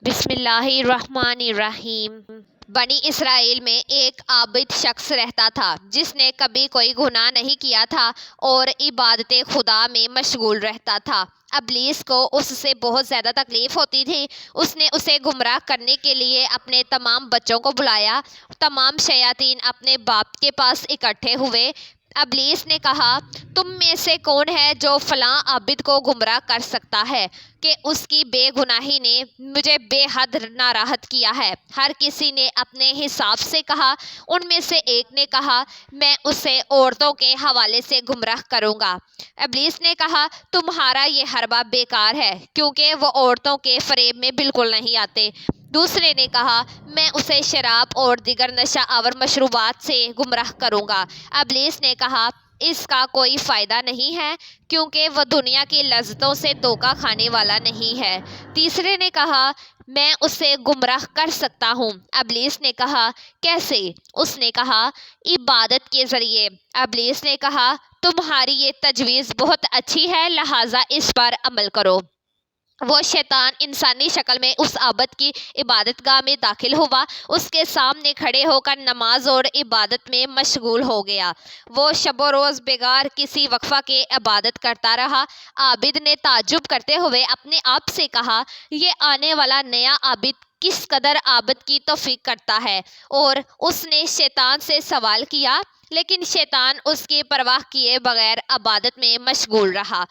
بسم اللہ الرحمن الرحیم۔ بنی اسرائیل میں ایک عابد شخص رہتا تھا جس نے کبھی کوئی گناہ نہیں کیا تھا اور عبادت خدا میں مشغول رہتا تھا۔ ابلیس کو اس سے بہت زیادہ تکلیف ہوتی تھی۔ اس نے اسے گمراہ کرنے کے لیے اپنے تمام بچوں کو بلایا۔ تمام شیاطین اپنے باپ کے پاس اکٹھے ہوئے۔ ابلیس نے کہا، تم میں سے کون ہے جو فلاں عابد کو گمراہ کر سکتا ہے کہ اس کی بے گناہی نے مجھے بے حد ناراحت کیا ہے؟ ہر کسی نے اپنے حساب سے کہا۔ ان میں سے ایک نے کہا، میں اسے عورتوں کے حوالے سے گمراہ کروں گا۔ ابلیس نے کہا، تمہارا یہ حربہ بیکار ہے کیونکہ وہ عورتوں کے فریب میں بالکل نہیں آتے۔ دوسرے نے کہا، میں اسے شراب اور دیگر نشہ آور مشروبات سے گمراہ کروں گا۔ ابلیس نے کہا، اس کا کوئی فائدہ نہیں ہے کیونکہ وہ دنیا کی لذتوں سے دھوکہ کھانے والا نہیں ہے۔ تیسرے نے کہا، میں اسے گمراہ کر سکتا ہوں۔ ابلیس نے کہا، کیسے؟ اس نے کہا، عبادت کے ذریعے۔ ابلیس نے کہا، تمہاری یہ تجویز بہت اچھی ہے، لہٰذا اس پر عمل کرو۔ وہ شیطان انسانی شکل میں اس عابد کی عبادت گاہ میں داخل ہوا۔ اس کے سامنے کھڑے ہو کر نماز اور عبادت میں مشغول ہو گیا۔ وہ شب و روز بغیر کسی وقفہ کے عبادت کرتا رہا۔ عابد نے تعجب کرتے ہوئے اپنے آپ سے کہا، یہ آنے والا نیا عابد کس قدر عبادت کی توفیق کرتا ہے؟ اور اس نے شیطان سے سوال کیا، لیکن شیطان اس کی پرواہ کیے بغیر عبادت میں مشغول رہا۔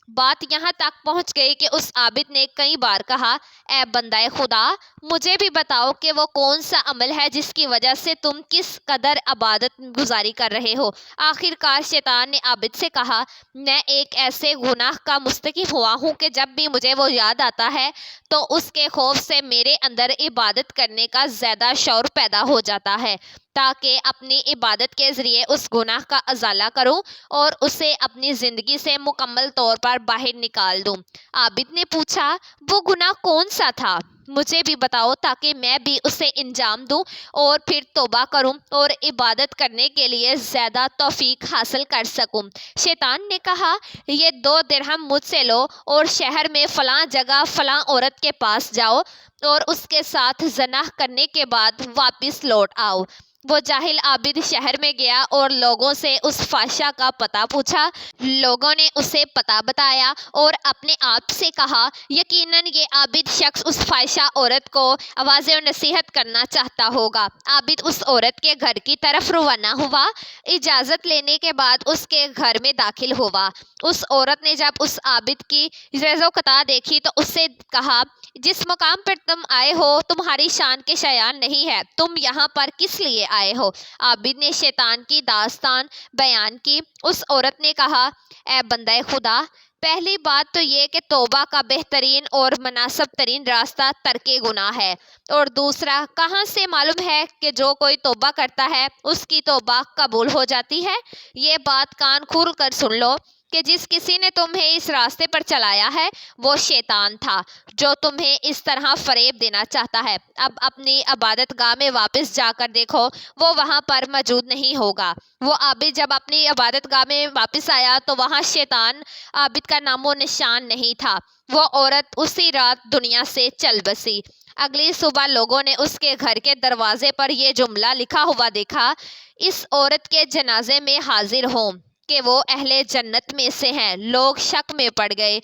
بات یہاں تک پہنچ گئی کہ اس عابد نے کئی بار کہا، اے بندہ خدا، مجھے بھی بتاؤ کہ وہ کون سا عمل ہے جس کی وجہ سے تم کس قدر عبادت گزاری کر رہے ہو۔ آخر کار شیطان نے عابد سے کہا، میں ایک ایسے گناہ کا مرتکب ہوا ہوں کہ جب بھی مجھے وہ یاد آتا ہے تو اس کے خوف سے میرے اندر عبادت کرنے کا زیادہ شعور پیدا ہو جاتا ہے تاکہ اپنی عبادت کے ذریعے اس گناہ کا ازالہ کروں اور اسے اپنی زندگی سے مکمل طور پر باہر نکال دوں۔ عابد نے پوچھا، وہ گناہ کون سا تھا؟ مجھے بھی بتاؤ تاکہ میں بھی اسے انجام دوں اور پھر توبہ کروں اور عبادت کرنے کے لیے زیادہ توفیق حاصل کر سکوں۔ شیطان نے کہا، یہ 2 درہم مجھ سے لو اور شہر میں فلاں جگہ فلاں عورت کے پاس جاؤ اور اس کے ساتھ زنا کرنے کے بعد واپس لوٹ آؤ۔ وہ جاہل عابد شہر میں گیا اور لوگوں سے اس فحشہ کا پتہ پوچھا۔ لوگوں نے اسے پتہ بتایا اور اپنے آپ سے کہا، یقیناً یہ عابد شخص اس فحشہ عورت کو واعظ و نصیحت کرنا چاہتا ہوگا۔ عابد اس عورت کے گھر کی طرف روانہ ہوا۔ اجازت لینے کے بعد اس کے گھر میں داخل ہوا۔ اس عورت نے جب اس عابد کی ریز و قطع دیکھی تو اس سے کہا، جس مقام پر تم آئے ہو تمہاری شان کے شایان نہیں ہے، تم یہاں پر کس لیے آئے ہو؟ عابد نے شیطان کی داستان بیان کی۔ اس عورت نے کہا، اے بندہ خدا، پہلی بات تو یہ کہ توبہ کا بہترین اور مناسب ترین راستہ ترک گناہ ہے، اور دوسرا، کہاں سے معلوم ہے کہ جو کوئی توبہ کرتا ہے اس کی توبہ قبول ہو جاتی ہے؟ یہ بات کان کھول کر سن لو کہ جس کسی نے تمہیں اس راستے پر چلایا ہے وہ شیطان تھا جو تمہیں اس طرح فریب دینا چاہتا ہے۔ اب اپنی عبادت گاہ میں واپس جا کر دیکھو، وہ وہاں پر موجود نہیں ہوگا۔ وہ عابد جب اپنی عبادت گاہ میں واپس آیا تو وہاں شیطان عابد کا نام و نشان نہیں تھا۔ وہ عورت اسی رات دنیا سے چل بسی۔ اگلی صبح لوگوں نے اس کے گھر کے دروازے پر یہ جملہ لکھا ہوا دیکھا، اس عورت کے جنازے میں حاضر ہوں کہ وہ اہل جنت میں سے ہیں۔ لوگ شک میں پڑ گئے۔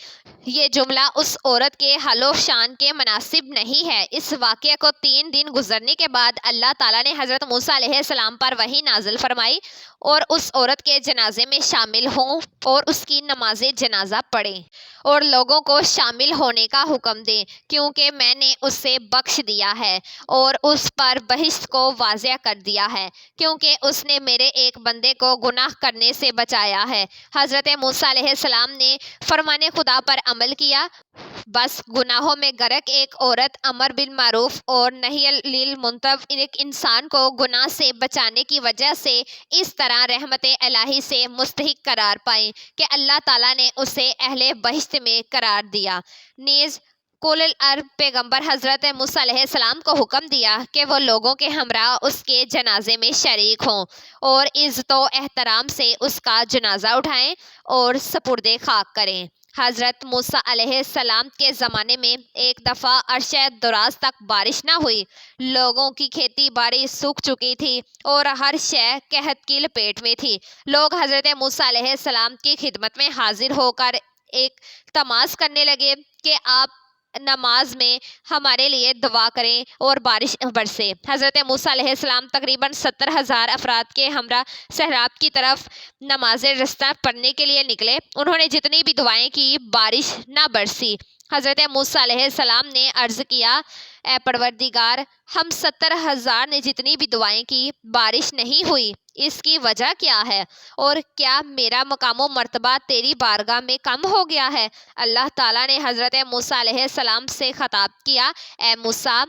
یہ جملہ اس عورت کے حال و شان کے مناسب نہیں ہے۔ اس واقعے کو 3 دن گزرنے کے بعد اللہ تعالیٰ نے حضرت موسیٰ علیہ السلام پر وحی نازل فرمائی اور اس عورت کے جنازے میں شامل ہوں اور اس کی نماز جنازہ پڑھیں اور لوگوں کو شامل ہونے کا حکم دیں، کیونکہ میں نے اسے بخش دیا ہے اور اس پر بہشت کو واضح کر دیا ہے، کیونکہ اس نے میرے ایک بندے کو گناہ کرنے سے بچایا ہے۔ حضرت موسیٰ علیہ السلام نے فرمان خدا پر عمل کیا۔ بس گناہوں میں غرق ایک عورت امر بالمعروف اور نہی عن المنکر ایک انسان کو گناہ سے بچانے کی وجہ سے اس طرح رحمت الہی سے مستحق قرار پائیں کہ اللہ تعالیٰ نے اسے اہل بہشت میں قرار دیا۔ نیز کل العرب پیغمبر حضرت موسیٰ علیہ السلام کو حکم دیا کہ وہ لوگوں کے ہمراہ اس کے جنازے میں شریک ہوں اور عزت و احترام سے اس کا جنازہ اٹھائیں اور سپرد خاک کریں۔ حضرت موسیٰ علیہ السلام کے زمانے میں ایک دفعہ عرصہ دراز تک بارش نہ ہوئی۔ لوگوں کی کھیتی باڑی سوکھ چکی تھی اور ہر شے قحط کی لپیٹ میں تھی۔ لوگ حضرت موسیٰ علیہ السلام کی خدمت میں حاضر ہو کر ایک تماس کرنے لگے کہ آپ نماز میں ہمارے لیے دعا کریں اور بارش برسے۔ حضرت موسیٰ علیہ السلام تقریباً 70,000 افراد کے ہمراہ صحرا کی طرف نماز رستہ پڑھنے کے لیے نکلے۔ انہوں نے جتنی بھی دعائیں کی، بارش نہ برسی۔ حضرت موسیٰ علیہ السلام نے عرض کیا، اے پروردگار، ہم 70,000 نے جتنی بھی دعائیں کی، بارش نہیں ہوئی، اس کی وجہ کیا ہے؟ اور کیا میرا مقام و مرتبہ تیری بارگاہ میں کم ہو گیا ہے؟ اللہ تعالیٰ نے حضرت موسیٰ علیہ السلام سے خطاب کیا، اے موسیٰ،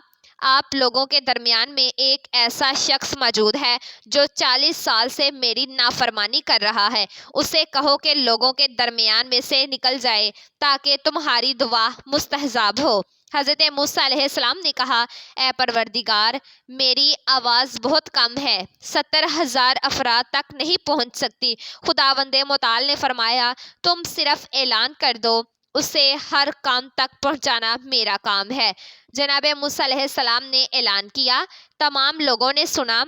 آپ لوگوں کے درمیان میں ایک ایسا شخص موجود ہے جو 40 سال سے میری نافرمانی کر رہا ہے۔ اسے کہو کہ لوگوں کے درمیان میں سے نکل جائے تاکہ تمہاری دعا مستجاب ہو۔ حضرت موسیٰ علیہ السلام نے کہا، اے پروردگار، میری آواز بہت کم ہے، 70,000 افراد تک نہیں پہنچ سکتی۔ خداوند متعال نے فرمایا، تم صرف اعلان کر دو، اسے ہر کام تک پہنچانا میرا کام ہے۔ جناب موسیٰ علیہ السلام نے اعلان کیا، تمام لوگوں نے سنا۔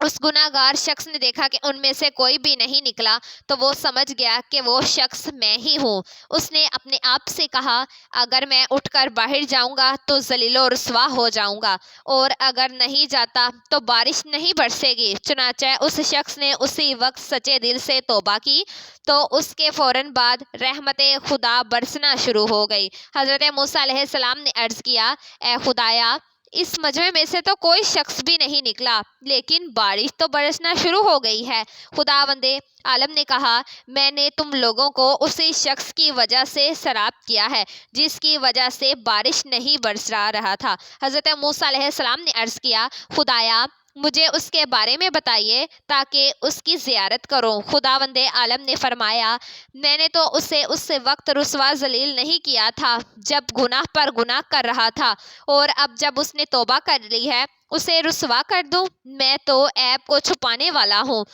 اس گناہ گار شخص نے دیکھا کہ ان میں سے کوئی بھی نہیں نکلا تو وہ سمجھ گیا کہ وہ شخص میں ہی ہوں۔ اس نے اپنے آپ سے کہا، اگر میں اٹھ کر باہر جاؤں گا تو ذلیل و رسوا ہو جاؤں گا، اور اگر نہیں جاتا تو بارش نہیں برسے گی۔ چنانچہ اس شخص نے اسی وقت سچے دل سے توبہ کی تو اس کے فوراً بعد رحمت خدا برسنا شروع ہو گئی۔ حضرت موسیٰ علیہ السلام نے عرض کیا، اے خدایا، اس مجمع میں سے تو کوئی شخص بھی نہیں نکلا، لیکن بارش تو برسنا شروع ہو گئی ہے۔ خداوند عالم نے کہا، میں نے تم لوگوں کو اسی شخص کی وجہ سے سراب کیا ہے جس کی وجہ سے بارش نہیں برس رہا تھا۔ حضرت موسیٰ علیہ السلام نے عرض کیا، خدایا، مجھے اس کے بارے میں بتائیے تاکہ اس کی زیارت کروں۔ خداوند عالم نے فرمایا، میں نے تو اسے اس وقت رسوا ذلیل نہیں کیا تھا جب گناہ پر گناہ کر رہا تھا، اور اب جب اس نے توبہ کر لی ہے اسے رسوا کر دوں؟ میں تو عیب کو چھپانے والا ہوں،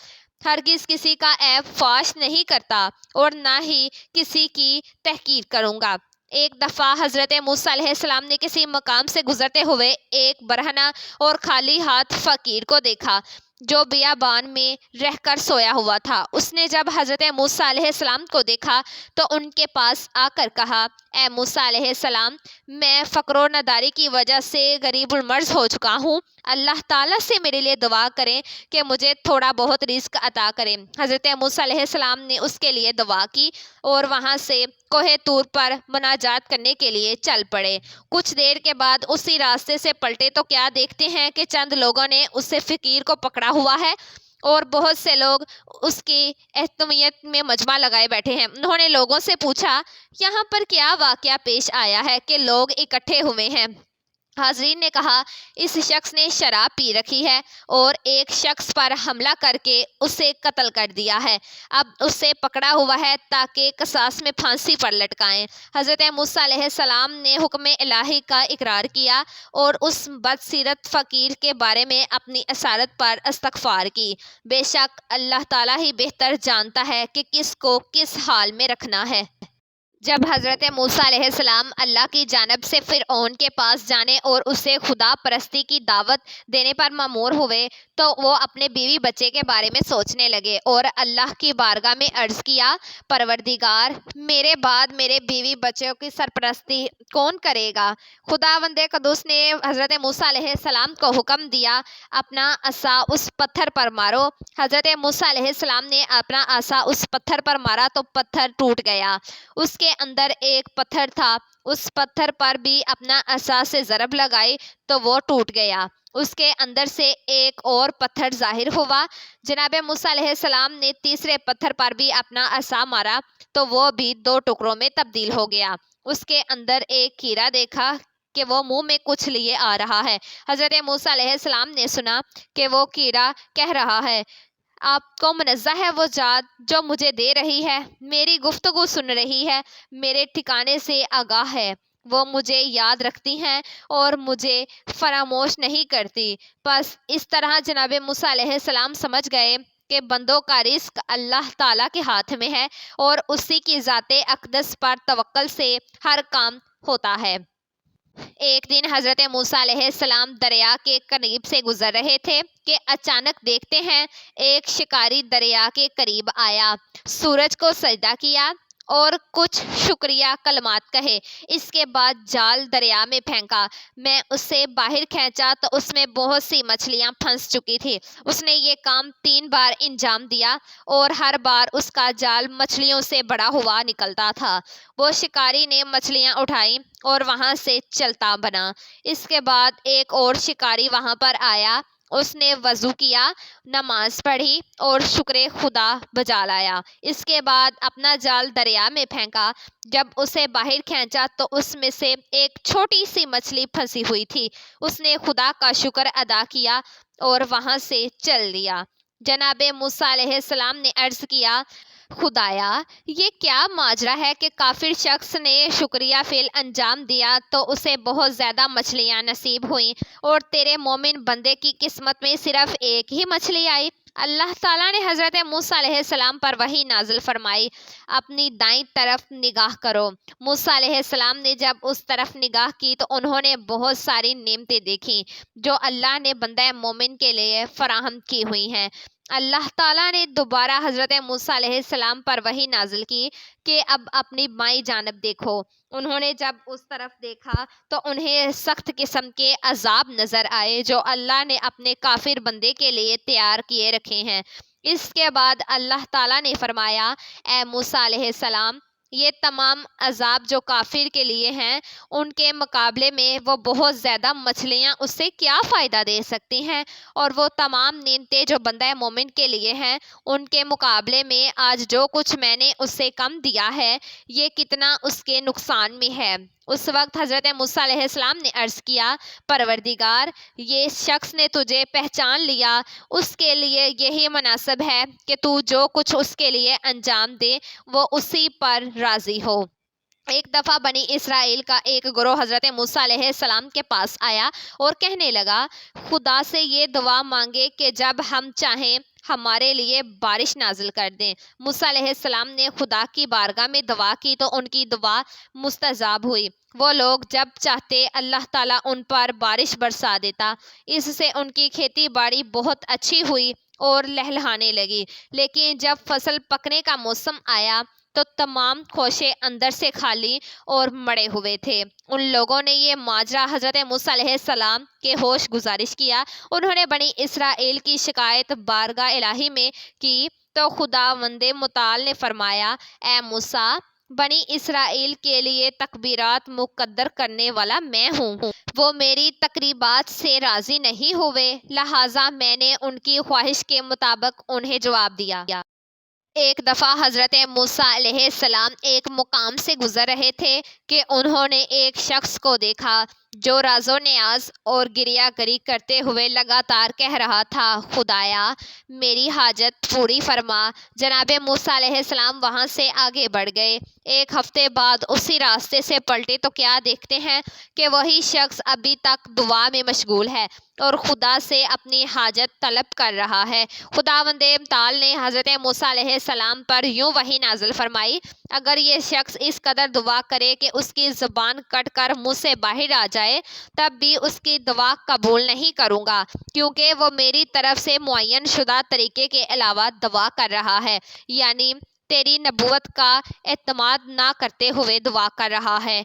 ہرگز کسی کا عیب فاش نہیں کرتا اور نہ ہی کسی کی تحقیر کروں گا۔ ایک دفعہ حضرت موسیٰ علیہ السلام نے کسی مقام سے گزرتے ہوئے ایک برہنہ اور خالی ہاتھ فقیر کو دیکھا جو بیابان میں رہ کر سویا ہوا تھا۔ اس نے جب حضرت موسیٰ علیہ السلام کو دیکھا تو ان کے پاس آ کر کہا، اے موسیٰ علیہ السلام، میں فقر و نداری کی وجہ سے غریب المرض ہو چکا ہوں، اللہ تعالیٰ سے میرے لیے دعا کریں کہ مجھے تھوڑا بہت رزق عطا کریں۔ حضرت موسیٰ علیہ السلام نے اس کے لیے دعا کی اور وہاں سے کوہ طور پر مناجات کرنے کے لیے چل پڑے۔ کچھ دیر کے بعد اسی راستے سے پلٹے تو کیا دیکھتے ہیں کہ چند لوگوں نے اس فقیر کو پکڑا ہوا ہے اور بہت سے لوگ اس کی احتمیت میں مجمع لگائے بیٹھے ہیں۔ انہوں نے لوگوں سے پوچھا، یہاں پر کیا واقعہ پیش آیا ہے کہ لوگ اکٹھے ہوئے ہیں؟ حاضرین نے کہا، اس شخص نے شراب پی رکھی ہے اور ایک شخص پر حملہ کر کے اسے قتل کر دیا ہے، اب اسے پکڑا ہوا ہے تاکہ قصاص میں پھانسی پر لٹکائیں۔ حضرت موسیٰ علیہ السلام نے حکم الہی کا اقرار کیا اور اس بدسیرت فقیر کے بارے میں اپنی اسارت پر استغفار کی۔ بے شک اللہ تعالیٰ ہی بہتر جانتا ہے کہ کس کو کس حال میں رکھنا ہے۔ جب حضرت موسیٰ علیہ السلام اللہ کی جانب سے فرعون کے پاس جانے اور اسے خدا پرستی کی دعوت دینے پر مأمور ہوئے تو وہ اپنے بیوی بچے کے بارے میں سوچنے لگے اور اللہ کی بارگاہ میں عرض کیا، پروردگار، میرے بعد میرے بیوی بچوں کی سرپرستی کون کرے گا؟ خداوند قدوس نے حضرت موسیٰ علیہ السلام کو حکم دیا، اپنا عصا اس پتھر پر مارو۔ حضرت موسیٰ علیہ السلام نے اپنا عصا اس پتھر پر مارا تو پتھر ٹوٹ گیا۔ اس کے اندر ایک پتھر تھا، اس پتھر پر بھی اپنا عصا سے ضرب لگائی تو وہ ٹوٹ گیا۔ اس کے اندر سے ایک اور پتھر ظاہر ہوا۔ جناب موسیٰ علیہ السلام نے تیسرے پتھر پر بھی اپنا عصا مارا تو وہ بھی 2 ٹکڑوں میں تبدیل ہو گیا۔ اس کے اندر ایک کیڑا دیکھا کہ وہ منہ میں کچھ لیے آ رہا ہے۔ حضرت موسیٰ علیہ السلام نے سنا کہ وہ کیڑا کہہ رہا ہے، آپ کو منزہ ہے وہ ذات جو مجھے دے رہی ہے، میری گفتگو سن رہی ہے، میرے ٹھکانے سے آگاہ ہے، وہ مجھے یاد رکھتی ہیں اور مجھے فراموش نہیں کرتی۔ بس اس طرح جناب موسیٰ علیہ السلام سمجھ گئے کہ بندوں کا رزق اللہ تعالیٰ کے ہاتھ میں ہے اور اسی کی ذات اقدس پر توکل سے ہر کام ہوتا ہے۔ ایک دن حضرت موسیٰ علیہ السلام دریا کے قریب سے گزر رہے تھے کہ اچانک دیکھتے ہیں ایک شکاری دریا کے قریب آیا، سورج کو سجدہ کیا اور کچھ شکریہ کلمات کہے۔ اس کے بعد جال دریا میں پھینکا۔ میں اسے باہر کھینچا تو اس میں بہت سی مچھلیاں پھنس چکی تھی۔ اس نے یہ کام 3 بار انجام دیا اور ہر بار اس کا جال مچھلیوں سے بڑا ہوا نکلتا تھا۔ وہ شکاری نے مچھلیاں اٹھائیں اور وہاں سے چلتا بنا۔ اس کے بعد ایک اور شکاری وہاں پر آیا، اس نے وضو کیا، نماز پڑھی اور شکر خدا بجا لایا۔ اس کے بعد اپنا جال دریا میں پھینکا۔ جب اسے باہر کھینچا تو اس میں سے ایک چھوٹی سی مچھلی پھنسی ہوئی تھی۔ اس نے خدا کا شکر ادا کیا اور وہاں سے چل دیا۔ جناب موسیٰ علیہ السلام نے عرض کیا، خدایا، یہ کیا ماجرا ہے کہ کافر شخص نے شکریہ فعل انجام دیا تو اسے بہت زیادہ مچھلیاں نصیب ہوئیں اور تیرے مومن بندے کی قسمت میں صرف ایک ہی مچھلی آئی؟ اللہ تعالیٰ نے حضرت موسیٰ علیہ السلام پر وحی نازل فرمائی، اپنی دائیں طرف نگاہ کرو۔ موسیٰ علیہ السلام نے جب اس طرف نگاہ کی تو انہوں نے بہت ساری نعمتیں دیکھیں جو اللہ نے بندہ مومن کے لیے فراہم کی ہوئی ہیں۔ اللہ تعالیٰ نے دوبارہ حضرت موسیٰ علیہ السلام پر وحی نازل کی کہ اب اپنی بائیں جانب دیکھو۔ انہوں نے جب اس طرف دیکھا تو انہیں سخت قسم کے عذاب نظر آئے جو اللہ نے اپنے کافر بندے کے لیے تیار کیے رکھے ہیں۔ اس کے بعد اللہ تعالیٰ نے فرمایا، اے موسیٰ علیہ السلام، یہ تمام عذاب جو کافر کے لیے ہیں ان کے مقابلے میں وہ بہت زیادہ مچھلیاں اس سے کیا فائدہ دے سکتی ہیں، اور وہ تمام نعمتیں جو بندہ مومن کے لیے ہیں ان کے مقابلے میں آج جو کچھ میں نے اس سے کم دیا ہے یہ کتنا اس کے نقصان میں ہے۔ اس وقت حضرت موسیٰ علیہ السلام نے عرض کیا، پروردگار، یہ شخص نے تجھے پہچان لیا، اس کے لیے یہی مناسب ہے کہ تو جو کچھ اس کے لیے انجام دے وہ اسی پر راضی ہو۔ ایک دفعہ بنی اسرائیل کا ایک گروہ حضرت موسیٰ علیہ السلام کے پاس آیا اور کہنے لگا، خدا سے یہ دعا مانگے کہ جب ہم چاہیں ہمارے لیے بارش نازل کر دیں۔ موسیٰ علیہ السلام نے خدا کی بارگاہ میں دعا کی تو ان کی دعا مستجاب ہوئی۔ وہ لوگ جب چاہتے اللہ تعالیٰ ان پر بارش برسا دیتا۔ اس سے ان کی کھیتی باڑی بہت اچھی ہوئی اور لہلہانے لگی، لیکن جب فصل پکنے کا موسم آیا تو تمام خوشے اندر سے خالی اور مڑے ہوئے تھے۔ ان لوگوں نے یہ ماجرا حضرت موسیٰ علیہ السلام کے ہوش گزارش کیا۔ انہوں نے بنی اسرائیل کی شکایت بارگاہ الہی میں کی تو خداوند متعال نے فرمایا، اے موسیٰ، بنی اسرائیل کے لیے تکبیرات مقرر کرنے والا میں ہوں۔ وہ میری تقریبات سے راضی نہیں ہوئے، لہٰذا میں نے ان کی خواہش کے مطابق انہیں جواب دیا۔ ایک دفعہ حضرت موسیٰ علیہ السلام ایک مقام سے گزر رہے تھے کہ انہوں نے ایک شخص کو دیکھا جو راز و نیاز اور گریہ گری کرتے ہوئے لگاتار کہہ رہا تھا، خدایا، میری حاجت پوری فرما۔ جناب موسیٰ علیہ السلام وہاں سے آگے بڑھ گئے۔ ایک ہفتے بعد اسی راستے سے پلٹے تو کیا دیکھتے ہیں کہ وہی شخص ابھی تک دعا میں مشغول ہے اور خدا سے اپنی حاجت طلب کر رہا ہے۔ خداوند متعال نے حضرت موسیٰ علیہ السلام پر یوں وحی نازل فرمائی، اگر یہ شخص اس قدر دعا کرے کہ اس کی زبان کٹ کر منہ سے باہر آ جائے تب بھی اس کی دعا قبول نہیں کروں گا، کیونکہ وہ میری طرف سے معین شدہ طریقے کے علاوہ دعا کر رہا ہے، یعنی تیری نبوت کا اعتماد نہ کرتے ہوئے دعا کر رہا ہے۔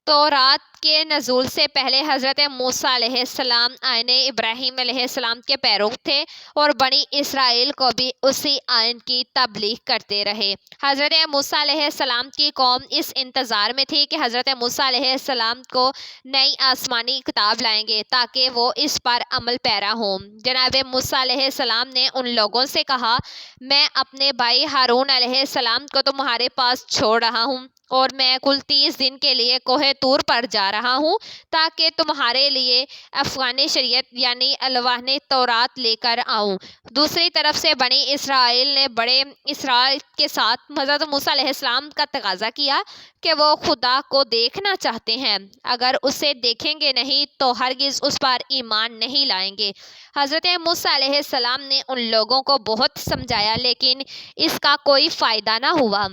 تورات کے نزول سے پہلے حضرت موسیٰ علیہ السلام آئین ابراہیم علیہ السلام کے پیرو تھے اور بنی اسرائیل کو بھی اسی آئین کی تبلیغ کرتے رہے۔ حضرت موسیٰ علیہ السلام کی قوم اس انتظار میں تھی کہ حضرت موسیٰ علیہ السلام کو نئی آسمانی کتاب لائیں گے تاکہ وہ اس پر عمل پیرا ہوں۔ جناب موسیٰ علیہ السلام نے ان لوگوں سے کہا، میں اپنے بھائی ہارون علیہ السلام کو تمہارے پاس چھوڑ رہا ہوں اور میں کل 30 دن کے لیے کوہ طور پر جا رہا ہوں تاکہ تمہارے لیے افغانی شریعت یعنی الواح تورات لے کر آؤں۔ دوسری طرف سے بنی اسرائیل نے بڑے اصرار کے ساتھ حضرت موسیٰ علیہ السلام کا تقاضا کیا کہ وہ خدا کو دیکھنا چاہتے ہیں، اگر اسے دیکھیں گے نہیں تو ہرگز اس پر ایمان نہیں لائیں گے۔ حضرت موسیٰ علیہ السلام نے ان لوگوں کو بہت سمجھایا لیکن اس کا کوئی فائدہ نہ ہوا۔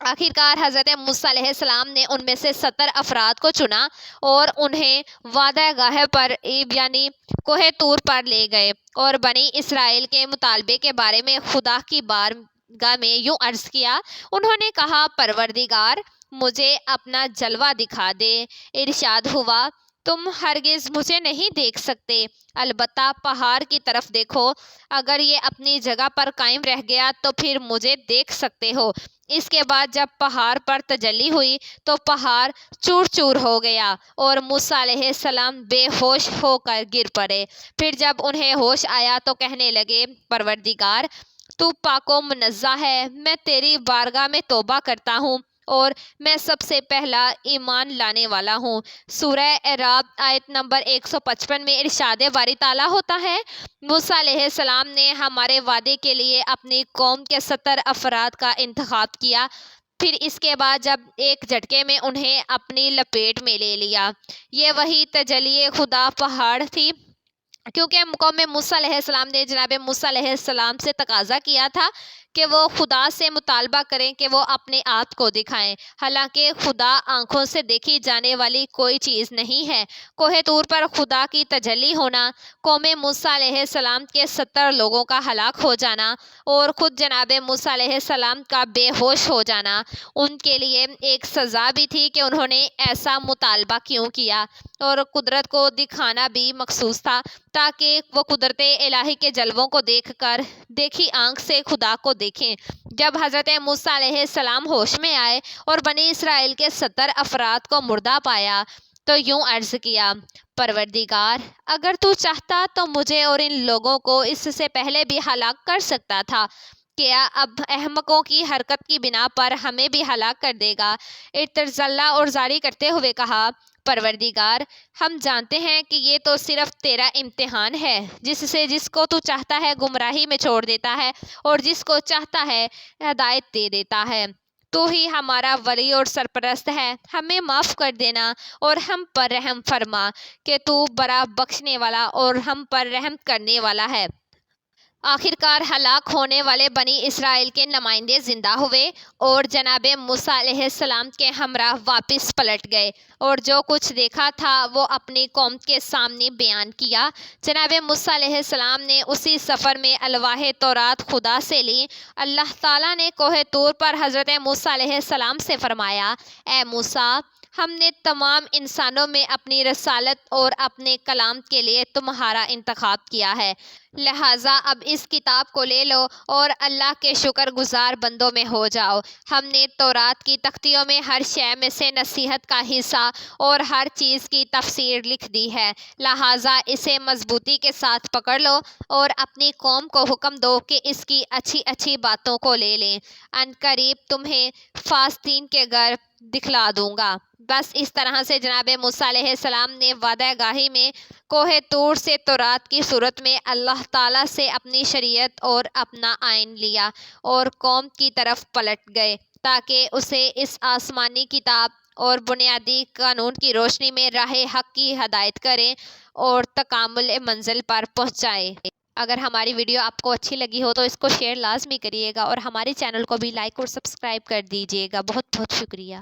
آخرکار حضرت موسیٰ علیہ السلام نے ان میں سے 70 افراد کو چنا اور انہیں وعدہ گاہ پر یعنی کوہ طور پر لے گئے اور بنی اسرائیل کے مطالبے کے بارے میں خدا کی بارگاہ میں یوں عرض کیا۔ انہوں نے کہا، پروردگار مجھے اپنا جلوہ دکھا دے۔ ارشاد ہوا، تم ہرگز مجھے نہیں دیکھ سکتے، البتہ پہاڑ کی طرف دیکھو، اگر یہ اپنی جگہ پر قائم رہ گیا تو پھر مجھے دیکھ سکتے ہو۔ اس کے بعد جب پہاڑ پر تجلی ہوئی تو پہاڑ چور چور ہو گیا اور موسیٰ علیہ السلام بے ہوش ہو کر گر پڑے۔ پھر جب انہیں ہوش آیا تو کہنے لگے، پروردگار تو پاک و منزہ ہے، میں تیری بارگاہ میں توبہ کرتا ہوں اور میں سب سے پہلا ایمان لانے والا ہوں۔ سورہ اعراف آیت نمبر 155 میں ارشاد باری تعالیٰ ہوتا ہے، موسیٰ علیہ السلام نے ہمارے وعدے کے لیے اپنی قوم کے 70 افراد کا انتخاب کیا، پھر اس کے بعد جب ایک جھٹکے میں انہیں اپنی لپیٹ میں لے لیا۔ یہ وہی تجلی خدا پہاڑ تھی، کیونکہ قوم موسیٰ علیہ السلام نے جناب موسیٰ علیہ السلام سے تقاضا کیا تھا کہ وہ خدا سے مطالبہ کریں کہ وہ اپنے آپ کو دکھائیں، حالانکہ خدا آنکھوں سے دیکھی جانے والی کوئی چیز نہیں ہے۔ کوہ طور پر خدا کی تجلی ہونا، قوم موسیٰ علیہ السلام کے 70 لوگوں کا ہلاک ہو جانا اور خود جناب موسیٰ علیہ السلام کا بے ہوش ہو جانا ان کے لیے ایک سزا بھی تھی کہ انہوں نے ایسا مطالبہ کیوں کیا، اور قدرت کو دکھانا بھی مخصوص تھا تاکہ وہ قدرت الہی کے جلووں کو دیکھ کر دیکھی آنکھ سے خدا کو دیکھیں۔ جب حضرت موسیٰ علیہ السلام ہوش میں آئے اور بنی اسرائیل کے 70 افراد کو مردہ پایا تو یوں عرض کیا، پروردگار اگر تو چاہتا تو مجھے اور ان لوگوں کو اس سے پہلے بھی ہلاک کر سکتا تھا، کیا اب احمقوں کی حرکت کی بنا پر ہمیں بھی ہلاک کر دے گا؟ ارتجلا اور زاری کرتے ہوئے کہا، پروردگار ہم جانتے ہیں کہ یہ تو صرف تیرا امتحان ہے، جس کو تو چاہتا ہے گمراہی میں چھوڑ دیتا ہے اور جس کو چاہتا ہے ہدایت دے دیتا ہے۔ تو ہی ہمارا ولی اور سرپرست ہے، ہمیں معاف کر دینا اور ہم پر رحم فرما کہ تو بڑا بخشنے والا اور ہم پر رحم کرنے والا ہے۔ آخرکار ہلاک ہونے والے بنی اسرائیل کے نمائندے زندہ ہوئے اور جناب موسیٰ علیہ السلام کے ہمراہ واپس پلٹ گئے اور جو کچھ دیکھا تھا وہ اپنی قوم کے سامنے بیان کیا۔ جناب موسیٰ علیہ السلام نے اسی سفر میں الواح تورات خدا سے لی۔ اللہ تعالیٰ نے کوہ طور پر حضرت موسیٰ علیہ السلام سے فرمایا، اے موسیٰ ہم نے تمام انسانوں میں اپنی رسالت اور اپنے کلام کے لیے تمہارا انتخاب کیا ہے، لہٰذا اب اس کتاب کو لے لو اور اللہ کے شکر گزار بندوں میں ہو جاؤ۔ ہم نے تورات کی تختیوں میں ہر شے میں سے نصیحت کا حصہ اور ہر چیز کی تفسیر لکھ دی ہے، لہٰذا اسے مضبوطی کے ساتھ پکڑ لو اور اپنی قوم کو حکم دو کہ اس کی اچھی اچھی باتوں کو لے لیں، ان قریب تمہیں فاسطین کے گھر دکھلا دوں گا۔ بس اس طرح سے جناب موسیٰ علیہ السلام نے وعدہ گاہی میں کوہ طور سے تورات کی صورت میں اللہ تعالیٰ سے اپنی شریعت اور اپنا آئین لیا اور قوم کی طرف پلٹ گئے تاکہ اسے اس آسمانی کتاب اور بنیادی قانون کی روشنی میں راہ حق کی ہدایت کریں اور تکامل منزل پر پہنچائیں۔ اگر ہماری ویڈیو آپ کو اچھی لگی ہو تو اس کو شیئر لازمی کریے گا اور ہمارے چینل کو بھی لائک اور سبسکرائب کر دیجیے گا۔ بہت بہت شکریہ۔